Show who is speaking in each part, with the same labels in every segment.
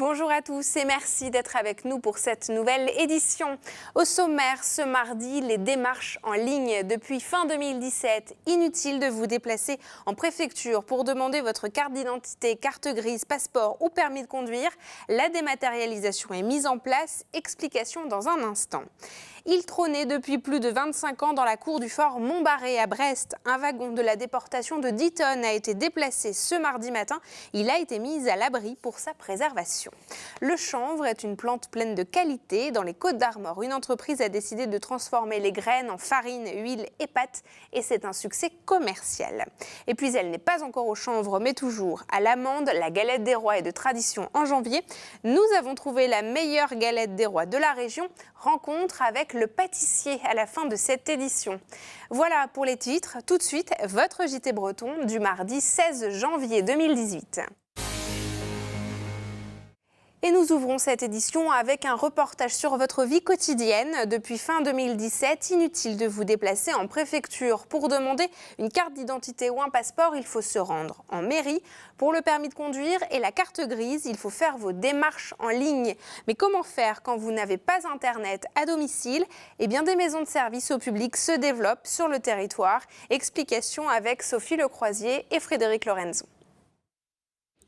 Speaker 1: Bonjour à tous et merci d'être avec nous pour cette nouvelle édition. Au sommaire, ce mardi, les démarches en ligne. Depuis fin 2017, inutile de vous déplacer en préfecture pour demander votre carte d'identité, carte grise, passeport ou permis de conduire. La dématérialisation est mise en place. Explication dans un instant. Il trônait depuis plus de 25 ans dans la cour du fort Montbarré à Brest. Un wagon de la déportation de 10 tonnes a été déplacé ce mardi matin. Il a été mis à l'abri pour sa préservation. Le chanvre est une plante pleine de qualité. Dans les Côtes-d'Armor, une entreprise a décidé de transformer les graines en farine, huile et pâte et c'est un succès commercial. Et puis elle n'est pas encore au chanvre mais toujours à l'amande. La galette des rois est de tradition en janvier. Nous avons trouvé la meilleure galette des rois de la région. Rencontre avec le pâtissier à la fin de cette édition. Voilà pour les titres. Tout de suite, votre JT Breton du mardi 16 janvier 2018. Et nous ouvrons cette édition avec un reportage sur votre vie quotidienne. Depuis fin 2017, inutile de vous déplacer en préfecture. Pour demander une carte d'identité ou un passeport, il faut se rendre en mairie. Pour le permis de conduire et la carte grise, il faut faire vos démarches en ligne. Mais comment faire quand vous n'avez pas Internet à domicile ? Eh bien, des maisons de service au public se développent sur le territoire. Explication avec Sophie Lecroisier et Frédéric Lorenzo.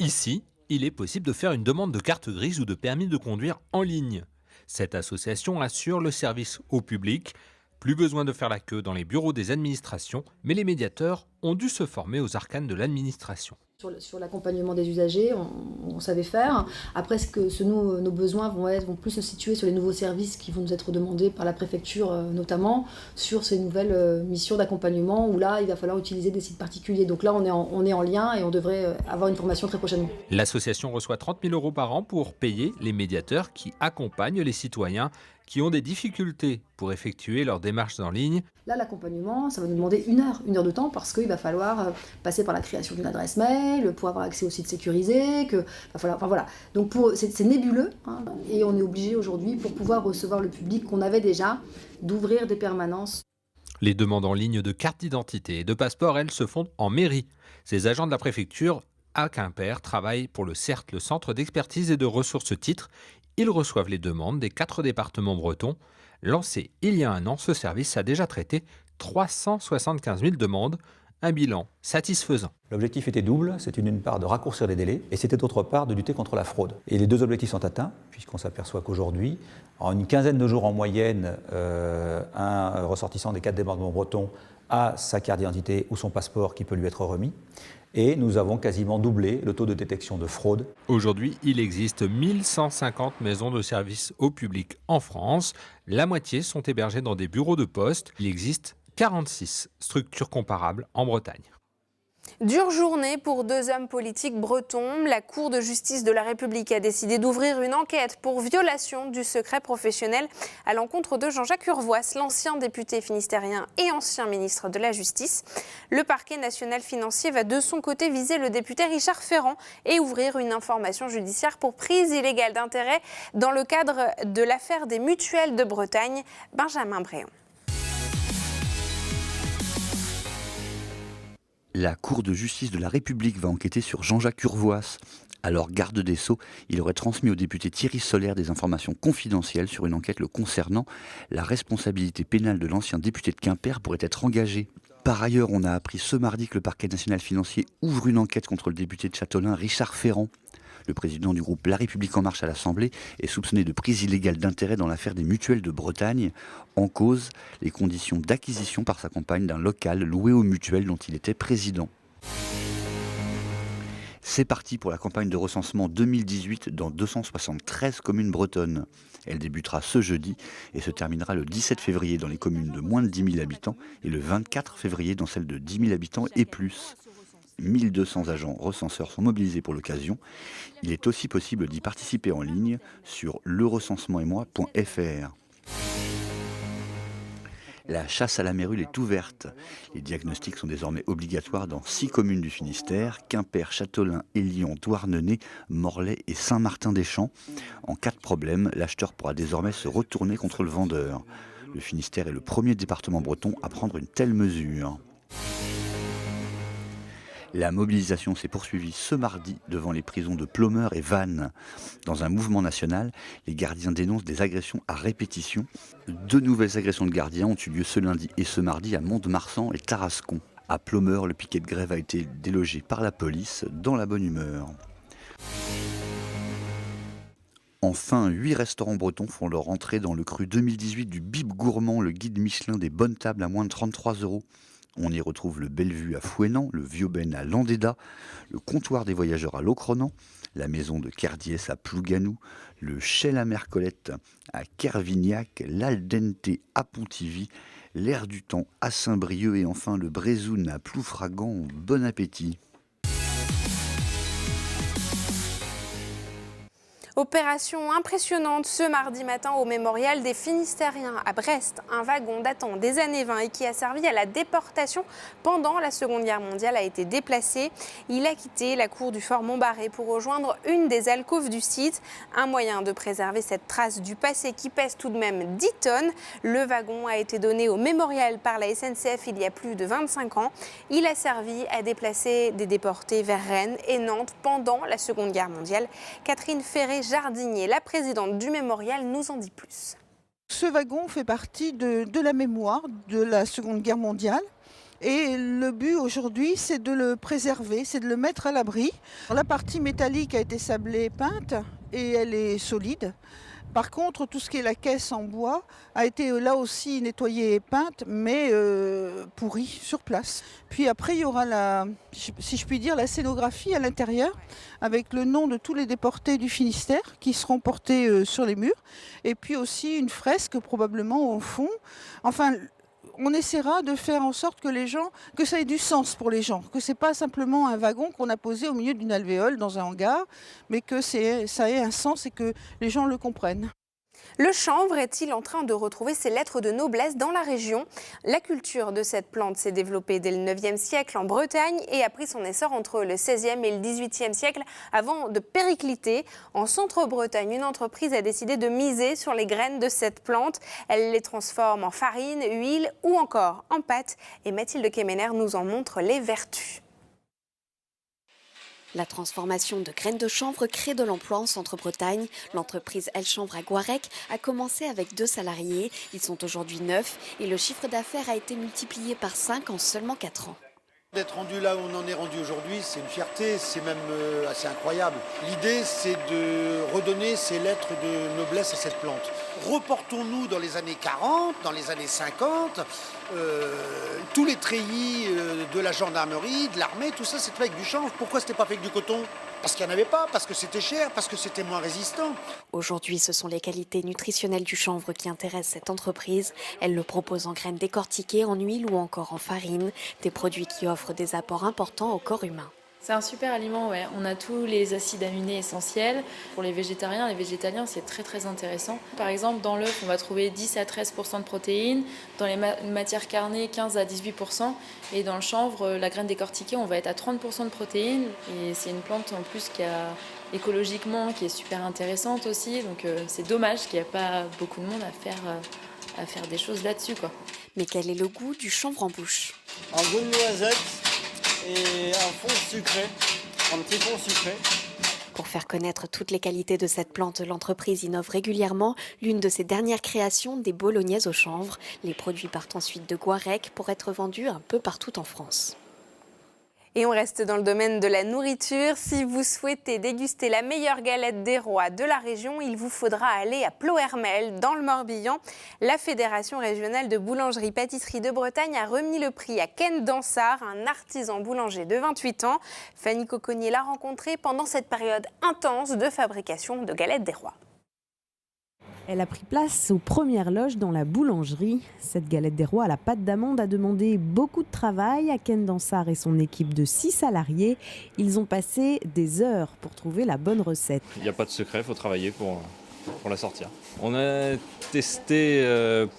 Speaker 2: Ici, il est possible de faire une demande de carte grise ou de permis de conduire en ligne. Cette association assure le service au public. Plus besoin de faire la queue dans les bureaux des administrations, mais les médiateurs ont dû se former aux arcanes de l'administration.
Speaker 3: Sur l'accompagnement des usagers, on savait faire. Après, nos besoins vont plus se situer sur les nouveaux services qui vont nous être demandés par la préfecture, notamment sur ces nouvelles missions d'accompagnement où là, il va falloir utiliser des sites particuliers. Donc là, on est en lien et on devrait avoir une formation très prochainement.
Speaker 2: L'association reçoit 30 000 € par an pour payer les médiateurs qui accompagnent les citoyens qui ont des difficultés pour effectuer leurs démarches en ligne.
Speaker 3: Là, l'accompagnement, ça va nous demander une heure de temps parce qu'il va falloir passer par la création d'une adresse mail, pour avoir accès au site sécurisé, voilà. Donc c'est nébuleux et on est obligé aujourd'hui, pour pouvoir recevoir le public qu'on avait déjà, d'ouvrir des permanences.
Speaker 2: Les demandes en ligne de carte d'identité et de passeport, elles, se font en mairie. Ces agents de la préfecture à Quimper travaillent pour le CERT, le Centre d'expertise et de ressources titres. Ils reçoivent les demandes des 4 départements bretons. Lancé il y a un an, ce service a déjà traité 375 000 demandes, un bilan satisfaisant.
Speaker 4: L'objectif était double, c'était d'une part de raccourcir les délais et c'était d'autre part de lutter contre la fraude. Et les deux objectifs sont atteints puisqu'on s'aperçoit qu'aujourd'hui, en une quinzaine de jours en moyenne, un ressortissant des 4 départements bretons a sa carte d'identité ou son passeport qui peut lui être remis. Et nous avons quasiment doublé le taux de détection de fraude.
Speaker 2: Aujourd'hui, il existe 1150 maisons de service au public en France. La moitié sont hébergées dans des bureaux de poste. Il existe 46 structures comparables en Bretagne.
Speaker 1: Dure journée pour 2 hommes politiques bretons. La Cour de justice de la République a décidé d'ouvrir une enquête pour violation du secret professionnel à l'encontre de Jean-Jacques Urvoas, l'ancien député finistérien et ancien ministre de la Justice. Le parquet national financier va de son côté viser le député Richard Ferrand et ouvrir une information judiciaire pour prise illégale d'intérêt dans le cadre de l'affaire des mutuelles de Bretagne. Benjamin Bréon.
Speaker 5: La Cour de justice de la République va enquêter sur Jean-Jacques Urvoas. Alors garde des Sceaux, il aurait transmis au député Thierry Solaire des informations confidentielles sur une enquête le concernant. La responsabilité pénale de l'ancien député de Quimper pourrait être engagée. Par ailleurs, on a appris ce mardi que le parquet national financier ouvre une enquête contre le député de Châtelain, Richard Ferrand. Le président du groupe La République En Marche à l'Assemblée est soupçonné de prise illégale d'intérêt dans l'affaire des mutuelles de Bretagne. En cause, les conditions d'acquisition par sa compagne d'un local loué aux mutuelles dont il était président. C'est parti pour la campagne de recensement 2018 dans 273 communes bretonnes. Elle débutera ce jeudi et se terminera le 17 février dans les communes de moins de 10 000 habitants et le 24 février dans celles de 10 000 habitants et plus. 1200 agents recenseurs sont mobilisés pour l'occasion. Il est aussi possible d'y participer en ligne sur lerecensementsetmoi.fr. La chasse à la mérule est ouverte. Les diagnostics sont désormais obligatoires dans 6 communes du Finistère, Quimper, Châtelain, Élion, Douarnenez, Morlaix et Saint-Martin-des-Champs. En cas de problème, l'acheteur pourra désormais se retourner contre le vendeur. Le Finistère est le premier département breton à prendre une telle mesure. La mobilisation s'est poursuivie ce mardi devant les prisons de Plomeur et Vannes. Dans un mouvement national, les gardiens dénoncent des agressions à répétition. 2 nouvelles agressions de gardiens ont eu lieu ce lundi et ce mardi à Mont-de-Marsan et Tarascon. À Plomeur, le piquet de grève a été délogé par la police dans la bonne humeur. Enfin, 8 restaurants bretons font leur entrée dans le cru 2018 du Bib Gourmand, le guide Michelin des bonnes tables à moins de 33 €. On y retrouve le Bellevue à Fouesnant, le Vieux-Ben à Landéda, le comptoir des voyageurs à Locronan, la maison de Kerdiès à Plouganou, le Chêne à Mercolette à Kervignac, l'Aldente à Pontivy, l'Air du Temps à Saint-Brieuc et enfin le Brézoun à Ploufragan. Bon appétit!
Speaker 1: Opération impressionnante ce mardi matin au mémorial des Finistériens à Brest. Un wagon datant des années 20 et qui a servi à la déportation pendant la Seconde Guerre mondiale a été déplacé. Il a quitté la cour du fort Montbarré pour rejoindre une des alcôves du site. Un moyen de préserver cette trace du passé qui pèse tout de même 10 tonnes. Le wagon a été donné au mémorial par la SNCF il y a plus de 25 ans. Il a servi à déplacer des déportés vers Rennes et Nantes pendant la Seconde Guerre mondiale. Catherine Ferré-Jardinier, la présidente du mémorial, nous en dit plus.
Speaker 6: Ce wagon fait partie de la mémoire de la Seconde Guerre mondiale. Et le but aujourd'hui, c'est de le préserver, c'est de le mettre à l'abri. La partie métallique a été sablée et peinte et elle est solide. Par contre, tout ce qui est la caisse en bois a été là aussi nettoyée et peinte, mais pourrie sur place. Puis après, il y aura si je puis dire, la scénographie à l'intérieur, avec le nom de tous les déportés du Finistère qui seront portés sur les murs. Et puis aussi une fresque probablement au fond. Enfin, on essaiera de faire en sorte que ça ait du sens pour les gens, que ce n'est pas simplement un wagon qu'on a posé au milieu d'une alvéole dans un hangar, mais que ça ait un sens et que les gens le comprennent.
Speaker 1: Le chanvre est-il en train de retrouver ses lettres de noblesse dans la région? La culture de cette plante s'est développée dès le 9e siècle en Bretagne et a pris son essor entre le 16e et le 18e siècle avant de péricliter. En Centre-Bretagne, une entreprise a décidé de miser sur les graines de cette plante. Elle les transforme en farine, huile ou encore en pâte. Et Mathilde Kemener nous en montre les vertus.
Speaker 7: La transformation de graines de chanvre crée de l'emploi en Centre-Bretagne. L'entreprise El Chanvre à Guarec a commencé avec 2 salariés. Ils sont aujourd'hui 9 et le chiffre d'affaires a été multiplié par 5 en seulement 4 ans.
Speaker 8: D'être rendu là où on en est rendu aujourd'hui, c'est une fierté, c'est même assez incroyable. L'idée, c'est de redonner ces lettres de noblesse à cette plante. Reportons-nous dans les années 40, dans les années 50, tous les treillis de la gendarmerie, de l'armée, tout ça, c'était fait avec du chanvre. Pourquoi c'était pas fait avec du coton ? Parce qu'il n'y en avait pas, parce que c'était cher, parce que c'était moins résistant.
Speaker 7: Aujourd'hui, ce sont les qualités nutritionnelles du chanvre qui intéressent cette entreprise. Elle le propose en graines décortiquées, en huile ou encore en farine, des produits qui offrent des apports importants au corps humain.
Speaker 9: C'est un super aliment, ouais. On a tous les acides aminés essentiels. Pour les végétariens, c'est très très intéressant. Par exemple, dans l'œuf, on va trouver 10 à 13% de protéines. Dans les matières carnées, 15 à 18%. Et dans le chanvre, la graine décortiquée, on va être à 30% de protéines. Et c'est une plante en plus qui est super intéressante aussi. Donc c'est dommage qu'il n'y a pas beaucoup de monde à faire des choses là-dessus, quoi.
Speaker 7: Mais quel est le goût du chanvre en bouche ?
Speaker 10: Un goût de noisette et un fond sucré, un petit fond sucré.
Speaker 7: Pour faire connaître toutes les qualités de cette plante, l'entreprise innove régulièrement. L'une de ses dernières créations, des bolognaises au chanvre. Les produits partent ensuite de Guarec pour être vendus un peu partout en France.
Speaker 1: Et on reste dans le domaine de la nourriture. Si vous souhaitez déguster la meilleure galette des rois de la région, il vous faudra aller à Plohermel, dans le Morbihan. La Fédération régionale de boulangerie-pâtisserie de Bretagne a remis le prix à Ken Dansard, un artisan boulanger de 28 ans. Fanny Cocognier l'a rencontré pendant cette période intense de fabrication de galettes des rois.
Speaker 11: Elle a pris place aux premières loges dans la boulangerie. Cette galette des rois à la pâte d'amande a demandé beaucoup de travail à Ken Dansard et son équipe de 6 salariés. Ils ont passé des heures pour trouver la bonne recette.
Speaker 12: Il n'y a pas de secret, il faut travailler pour la sortir. On a testé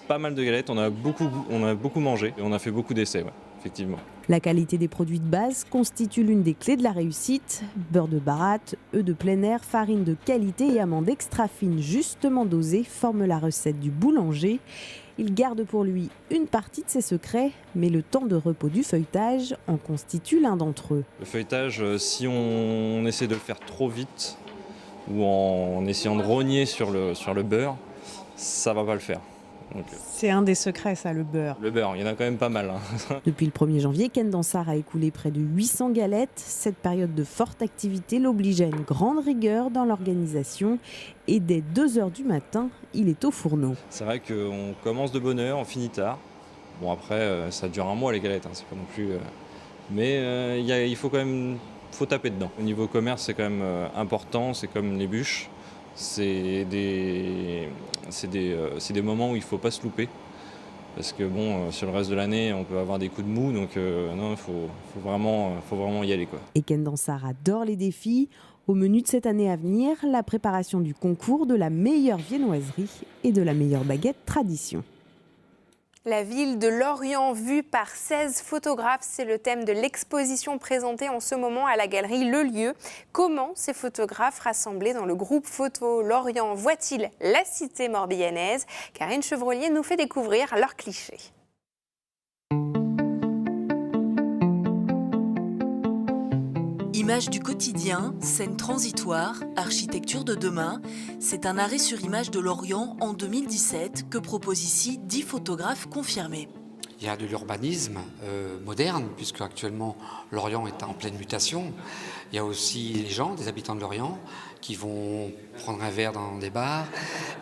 Speaker 12: pas mal de galettes, on a beaucoup mangé et on a fait beaucoup d'essais, ouais, effectivement.
Speaker 11: La qualité des produits de base constitue l'une des clés de la réussite. Beurre de baratte, œufs de plein air, farine de qualité et amandes extra fines justement dosées forment la recette du boulanger. Il garde pour lui une partie de ses secrets, mais le temps de repos du feuilletage en constitue l'un d'entre eux.
Speaker 12: Le feuilletage, si on essaie de le faire trop vite ou en essayant de rogner sur le beurre, ça va pas le faire.
Speaker 11: C'est un des secrets, ça, le beurre.
Speaker 12: Le beurre, il y en a quand même pas mal. Hein.
Speaker 11: Depuis le 1er janvier, Ken Dansard a écoulé près de 800 galettes. Cette période de forte activité l'oblige à une grande rigueur dans l'organisation. Et dès 2h du matin, il est au fourneau.
Speaker 12: C'est vrai qu'on commence de bonne heure, on finit tard. Bon après, ça dure un mois les galettes, hein, c'est pas non plus... Mais il faut quand même taper dedans. Au niveau commerce, c'est quand même important, c'est comme les bûches. C'est des moments où il ne faut pas se louper. Parce que bon, sur le reste de l'année, on peut avoir des coups de mou, donc non, il faut vraiment y aller, quoi.
Speaker 11: Et Ken Dansard adore les défis. Au menu de cette année à venir, la préparation du concours de la meilleure viennoiserie et de la meilleure baguette tradition.
Speaker 1: La ville de Lorient vue par 16 photographes, c'est le thème de l'exposition présentée en ce moment à la galerie Le Lieu. Comment ces photographes rassemblés dans le groupe photo Lorient voient-ils la cité morbihannaise? Karine Chevrolier nous fait découvrir leurs clichés.
Speaker 13: Images du quotidien, scènes transitoires, architecture de demain, c'est un arrêt sur image de Lorient en 2017 que proposent ici 10 photographes confirmés.
Speaker 14: Il y a de l'urbanisme moderne, puisque actuellement Lorient est en pleine mutation. Il y a aussi les gens, des habitants de Lorient, qui vont prendre un verre dans des bars.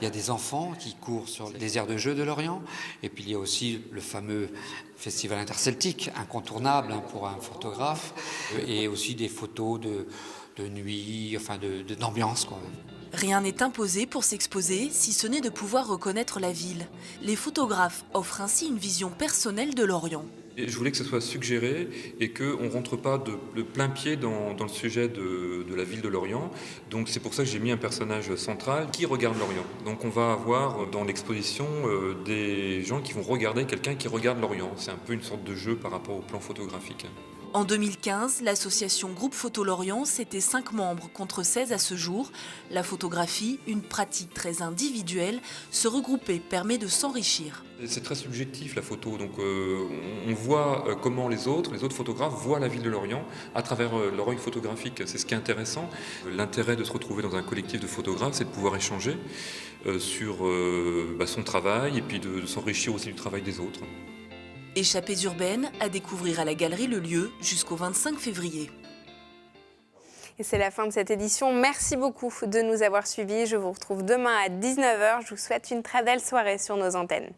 Speaker 14: Il y a des enfants qui courent sur les aires de jeu de Lorient. Et puis il y a aussi le fameux festival interceltique, incontournable pour un photographe. Et aussi des photos de nuit, enfin d'ambiance, quoi.
Speaker 13: Rien n'est imposé pour s'exposer, si ce n'est de pouvoir reconnaître la ville. Les photographes offrent ainsi une vision personnelle de Lorient.
Speaker 15: Et je voulais que ce soit suggéré et qu'on ne rentre pas de plein pied dans le sujet de la ville de Lorient. Donc c'est pour ça que j'ai mis un personnage central qui regarde Lorient. Donc on va avoir dans l'exposition des gens qui vont regarder quelqu'un qui regarde Lorient. C'est un peu une sorte de jeu par rapport au plan photographique.
Speaker 13: En 2015, l'association Groupe Photo Lorient, c'était 5 membres contre 16 à ce jour. La photographie, une pratique très individuelle, se regrouper permet de s'enrichir.
Speaker 15: C'est très subjectif la photo, donc on voit comment les autres photographes voient la ville de Lorient à travers leur œil photographique. C'est ce qui est intéressant. L'intérêt de se retrouver dans un collectif de photographes, c'est de pouvoir échanger sur son travail et puis de s'enrichir aussi du travail des autres.
Speaker 13: Échappées urbaines à découvrir à la galerie Le Lieu jusqu'au 25 février.
Speaker 1: Et c'est la fin de cette édition. Merci beaucoup de nous avoir suivis. Je vous retrouve demain à 19h. Je vous souhaite une très belle soirée sur nos antennes.